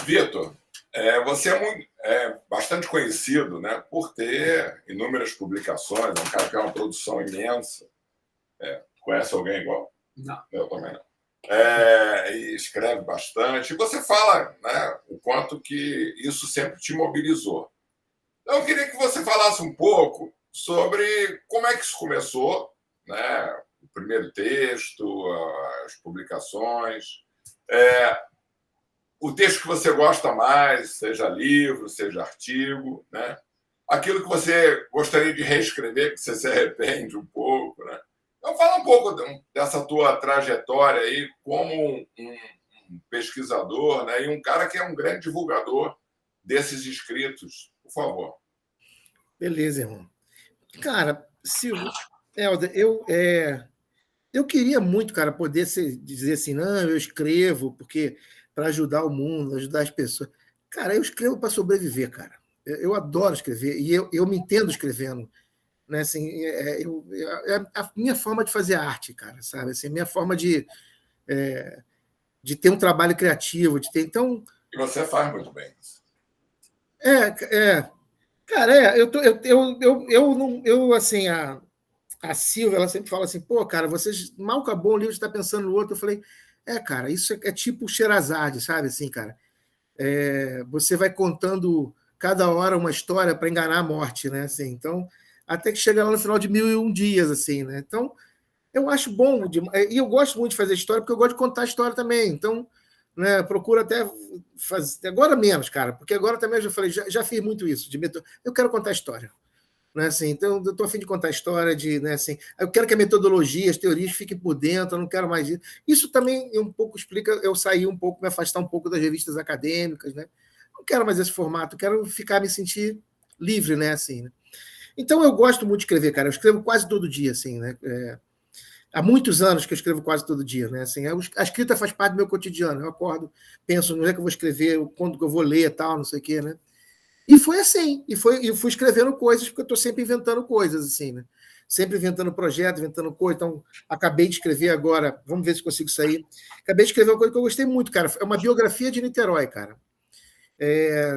Vitor, você é bastante conhecido, né, por ter inúmeras publicações, é um cara que é uma produção imensa. Conhece alguém igual? Não. Eu também não. E escreve bastante. E você fala, né, o quanto que isso sempre te mobilizou. Então, eu queria que você falasse um pouco sobre como é que isso começou, né, o primeiro texto, as publicações, o texto que você gosta mais, seja livro, seja artigo, né? Aquilo que você gostaria de reescrever, que você se arrepende um pouco, né? Então, fala um pouco dessa tua trajetória aí como um pesquisador, né? E um cara que é um grande divulgador desses escritos. Por favor. Beleza, irmão. Cara, Silvio, Helder, eu queria muito, cara, poder dizer assim, não, eu escrevo porque para ajudar o mundo, ajudar as pessoas. Cara, eu escrevo para sobreviver, cara. Eu adoro escrever e eu me entendo escrevendo, né? Assim, é a minha forma de fazer arte, cara, sabe? Assim, a minha forma de ter um trabalho criativo, de ter. Então, E você faz muito bem isso. cara, não, assim, a Silvia, ela sempre fala assim, pô, cara, vocês mal acabou um livro, está pensando no outro. Eu falei, cara, isso é tipo Sherazade, sabe, assim, cara, você vai contando cada hora uma história para enganar a morte, né, assim, então, até que chega lá no final de 1001 dias, assim, né, então, eu acho bom, e eu gosto muito de fazer história, porque eu gosto de contar história também, então, né, procuro até fazer, agora menos, cara, porque agora também eu já falei, já fiz muito isso, eu quero contar história, né, assim, então eu estou a fim de contar história, né, assim, eu quero que a metodologia, as teorias fiquem por dentro, eu não quero mais isso. Isso também um pouco explica eu sair um pouco, me afastar um pouco das revistas acadêmicas, né? Não quero mais esse formato, quero me sentir livre, né, assim, né? Então eu gosto muito de escrever, cara, eu escrevo quase todo dia, assim, né? Há muitos anos que eu escrevo quase todo dia, né? Assim, a escrita faz parte do meu cotidiano. Eu acordo, penso no que eu vou escrever, quando que eu vou ler, tal, não sei o quê, né? E foi assim, e fui escrevendo coisas, porque eu estou sempre inventando coisas, assim, né? Sempre inventando projeto, inventando coisa. Então, acabei de escrever agora, vamos ver se consigo sair. Acabei de escrever uma coisa que eu gostei muito, cara. É uma biografia de Niterói, cara. É,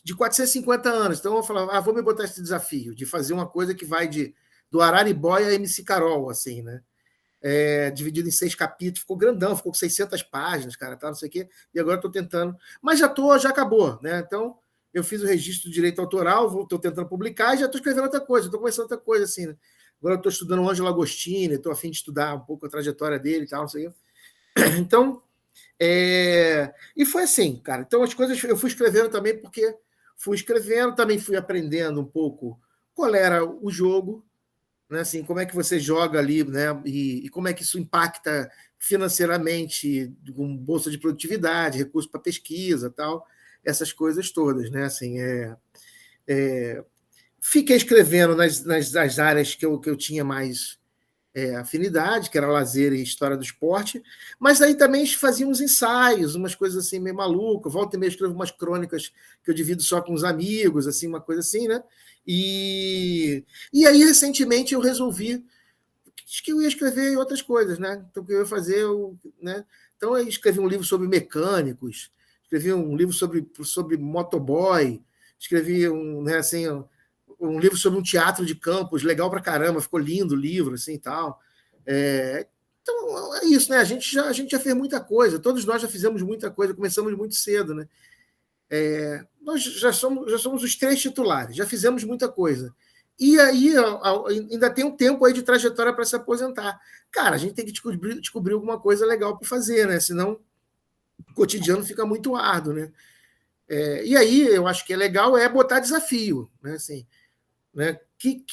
de 450 anos. Então, eu vou falar, vou me botar esse desafio de fazer uma coisa que vai do Araribóia a MC Carol, assim, né? Dividido em 6 capítulos, ficou grandão, ficou com 600 páginas, cara, tá, não sei o quê, e agora estou tentando, mas já acabou, né? Então, eu fiz o registro do direito autoral, estou tentando publicar e já estou escrevendo outra coisa, estou começando outra coisa, assim, né? Agora eu estou estudando o Ângelo Agostini, estou a fim de estudar um pouco a trajetória dele e tal, não sei o quê. Então, e foi assim, cara. Então, as coisas eu fui escrevendo também porque fui escrevendo, também fui aprendendo um pouco qual era o jogo, né? Assim, como é que você joga ali, né? E como é que isso impacta financeiramente, com bolsa de produtividade, recurso para pesquisa, tal, essas coisas todas, né? Assim, fiquei escrevendo nas áreas que eu tinha mais afinidade, que era lazer e história do esporte, mas aí também fazia uns ensaios, umas coisas assim meio malucas, volta e meia escrevo umas crônicas que eu divido só com os amigos, assim, uma coisa assim, né? E aí, recentemente, eu resolvi que eu ia escrever outras coisas, né? Então, o que eu ia fazer, né? Então, eu escrevi um livro sobre mecânicos, escrevi um livro sobre motoboy, escrevi né, assim, um livro sobre um teatro de campos, legal pra caramba, ficou lindo o livro, assim, e tal. Então, é isso, né? A gente já fez muita coisa, todos nós já fizemos muita coisa, começamos muito cedo, né? Nós já somos os 3 titulares, já fizemos muita coisa. E aí ainda tem um tempo aí de trajetória para se aposentar. Cara, a gente tem que descobrir alguma coisa legal para fazer, né? Senão o cotidiano fica muito árduo, né? E aí eu acho que é legal botar desafio, né? Assim, né? Que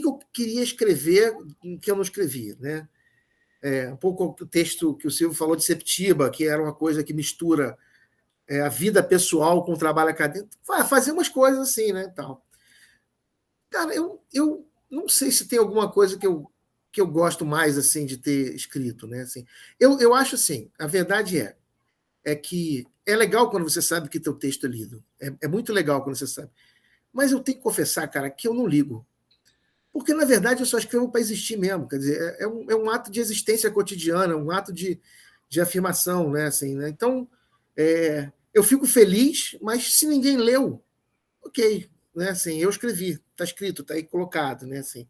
eu queria escrever que eu não escrevi, né? Um pouco o texto que o Silvio falou de Septiba, que era uma coisa que mistura a vida pessoal com o trabalho acadêmico, fazer umas coisas assim, né? Tal. Cara, eu não sei se tem alguma coisa que eu gosto mais assim de ter escrito, né? Assim, eu acho assim, a verdade é que é legal quando você sabe que teu texto é lido. É muito legal quando você sabe. Mas eu tenho que confessar, cara, que eu não ligo. Porque, na verdade, eu só escrevo para existir mesmo. Quer dizer, é um ato de existência cotidiana, um ato de afirmação, né? Assim, né? Então, eu fico feliz, mas se ninguém leu, ok, né? Assim, eu escrevi, está escrito, está aí colocado, né? Assim,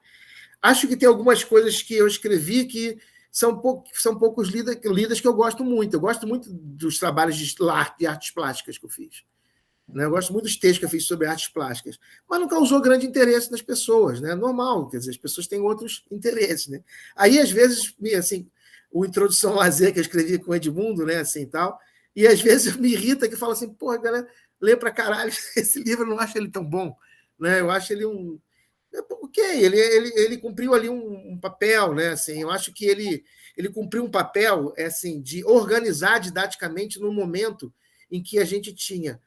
acho que tem algumas coisas que eu escrevi que são poucos lidas que eu gosto muito. Eu gosto muito dos trabalhos de artes plásticas que eu fiz. Né? Eu gosto muito dos textos que eu fiz sobre artes plásticas, mas não causou grande interesse nas pessoas, né? Normal, quer dizer, as pessoas têm outros interesses, né? Aí, às vezes, assim, o Introdução ao Lazer, que eu escrevi com o Edmundo, né, assim, tal, e às vezes me irrita que fala assim, pô, galera, lê pra caralho esse livro, eu não acho ele tão bom, né? Eu acho ele um... Ok, ele cumpriu ali um papel, né? Assim, eu acho que ele cumpriu um papel assim, de organizar didaticamente no momento em que a gente tinha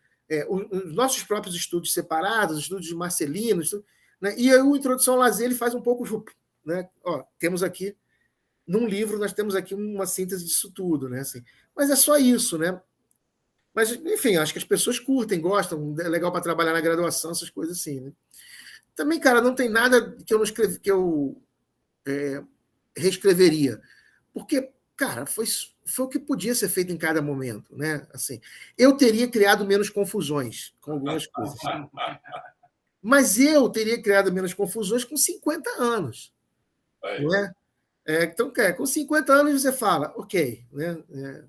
os nossos próprios estudos separados, os estudos de Marcelino, né? E o Introdução ao Lazer ele faz um pouco, né? Ó, temos aqui, num livro, nós temos aqui uma síntese disso tudo, né? Assim, mas é só isso, né? Mas, enfim, acho que as pessoas curtem, gostam, é legal para trabalhar na graduação, essas coisas assim, né? Também, cara, não tem nada que eu não escrevi, que eu reescreveria. Porque, cara, foi o que podia ser feito em cada momento, né? Assim, eu teria criado menos confusões com algumas coisas. Mas eu teria criado menos confusões com 50 anos. Não é? Então, com 50 anos você fala, ok, né?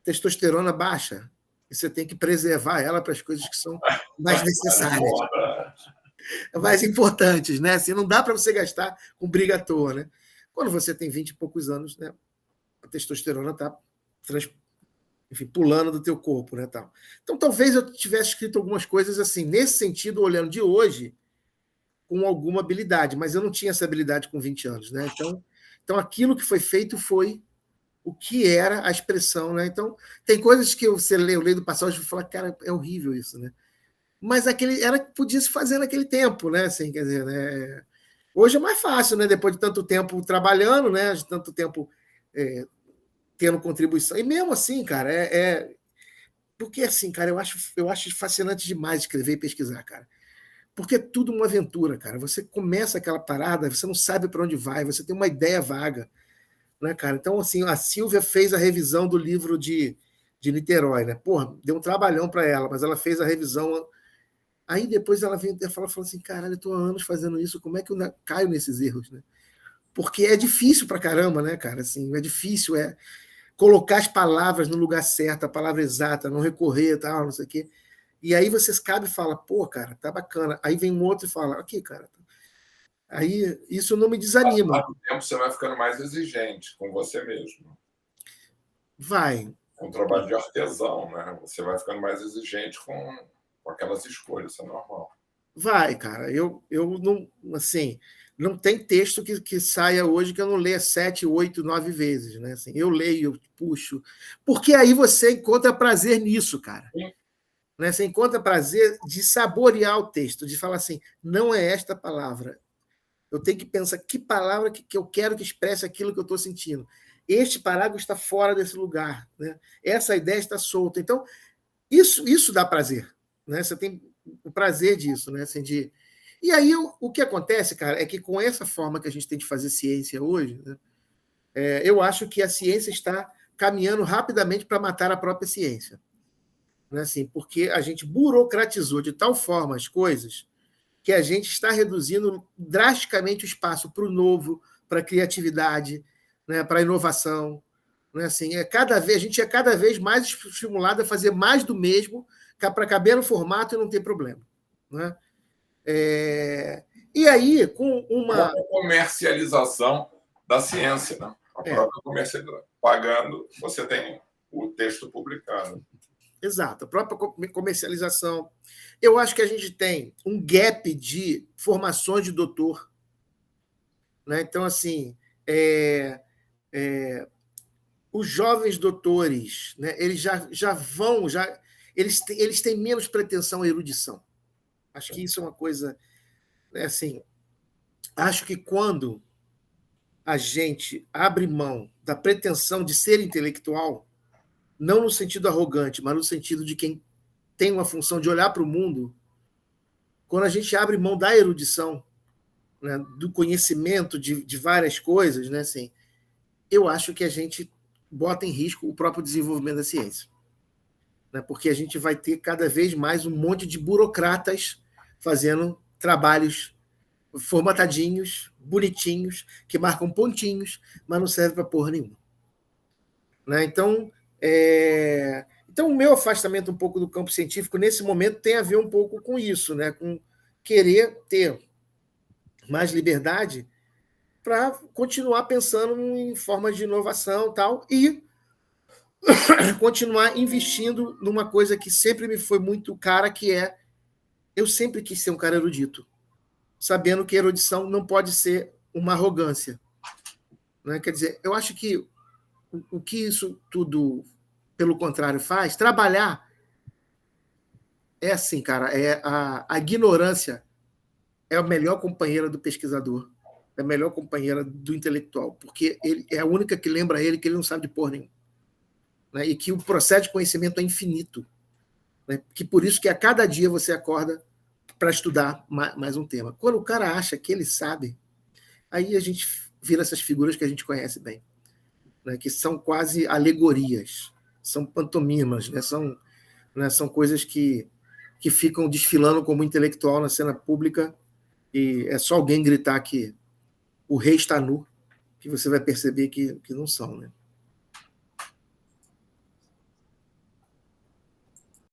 Testosterona baixa, e você tem que preservar ela para as coisas que são mais necessárias, mais importantes, né? Assim, não dá para você gastar com briga à toa, né? Quando você tem 20 e poucos anos, né? A testosterona está pulando do teu corpo, né? Tal. Então, talvez eu tivesse escrito algumas coisas assim, nesse sentido, olhando de hoje, com alguma habilidade, mas eu não tinha essa habilidade com 20 anos, né? Então aquilo que foi feito foi o que era a expressão, né? Então, tem coisas que você lê, eu leio do passado e fala, cara, é horrível isso, né? Mas podia se fazer naquele tempo, né? Assim, quer dizer, né? Hoje é mais fácil, né? Depois de tanto tempo trabalhando, né? De tanto tempo tendo contribuição. E mesmo assim, cara, porque assim, cara, eu acho fascinante demais escrever e pesquisar, cara. Porque é tudo uma aventura, cara. Você começa aquela parada, você não sabe para onde vai, você tem uma ideia vaga, né, cara? Então, assim, a Silvia fez a revisão do livro de Niterói, né? Porra, deu um trabalhão para ela, mas ela fez a revisão. Aí depois ela vem e falou assim: caralho, eu estou há anos fazendo isso, como é que eu caio nesses erros, né? Porque é difícil pra caramba, né, cara? Assim, é difícil, colocar as palavras no lugar certo, a palavra exata, não recorrer, tal, não sei o quê. E aí você cabe e fala, pô, cara, tá bacana. Aí vem um outro e fala, aqui, cara. Aí isso não me desanima. Com o tempo você vai ficando mais exigente com você mesmo. Vai. É um trabalho de artesão, né? Você vai ficando mais exigente com aquelas escolhas, isso é normal. Vai, cara. Eu não, assim, não tem texto que saia hoje que eu não leia 7, 8, 9 vezes, né? Assim, eu leio, eu puxo. Porque aí você encontra prazer nisso, cara. Sim. Né? Você encontra prazer de saborear o texto, de falar assim, não é esta palavra. Eu tenho que pensar que palavra que eu quero que expresse aquilo que eu estou sentindo. Este parágrafo está fora desse lugar. Né? Essa ideia está solta. Então, isso dá prazer. Né? Você tem o prazer disso. Né? Assim, E aí, o que acontece, cara, é que com essa forma que a gente tem de fazer ciência hoje, né, eu acho que a ciência está caminhando rapidamente para matar a própria ciência. Né? Assim, porque a gente burocratizou de tal forma as coisas que a gente está reduzindo drasticamente o espaço para o novo, para a criatividade, né, para a inovação. Né, assim, a gente é cada vez mais estimulado a fazer mais do mesmo para caber no formato e não ter problema. Né? E aí, com uma. A comercialização da ciência, né? A própria comercialização. Pagando, você tem o texto publicado. Exato, a própria comercialização. Eu acho que a gente tem um gap de formações de doutor. Né? Então, assim, os jovens doutores, né, eles já vão, eles têm menos pretensão à erudição. Acho que isso é uma coisa. Né, assim, acho que quando a gente abre mão da pretensão de ser intelectual, não no sentido arrogante, mas no sentido de quem tem uma função de olhar para o mundo, quando a gente abre mão da erudição, né, do conhecimento de várias coisas, né, assim, eu acho que a gente bota em risco o próprio desenvolvimento da ciência. Né? Porque a gente vai ter cada vez mais um monte de burocratas fazendo trabalhos formatadinhos, bonitinhos, que marcam pontinhos, mas não servem para porra nenhuma. Né? Então, o meu afastamento um pouco do campo científico, nesse momento, tem a ver um pouco com isso, né? Com querer ter mais liberdade para continuar pensando em formas de inovação tal, e continuar investindo numa coisa que sempre me foi muito cara, que é eu sempre quis ser um cara erudito, sabendo que erudição não pode ser uma arrogância. Né? Quer dizer, eu acho que o que isso tudo, pelo contrário, faz, trabalhar é assim, cara, a ignorância é a melhor companheira do pesquisador, é a melhor companheira do intelectual, porque ele é a única que lembra ele que ele não sabe de porra nenhuma. Né? E que o processo de conhecimento é infinito. Né? Que por isso que a cada dia você acorda para estudar mais um tema. Quando o cara acha que ele sabe, aí a gente vira essas figuras que a gente conhece bem, né? Que são quase alegorias, são pantomimas, né? São coisas que ficam desfilando como intelectual na cena pública, e é só alguém gritar que o rei está nu, que você vai perceber que não são. Né?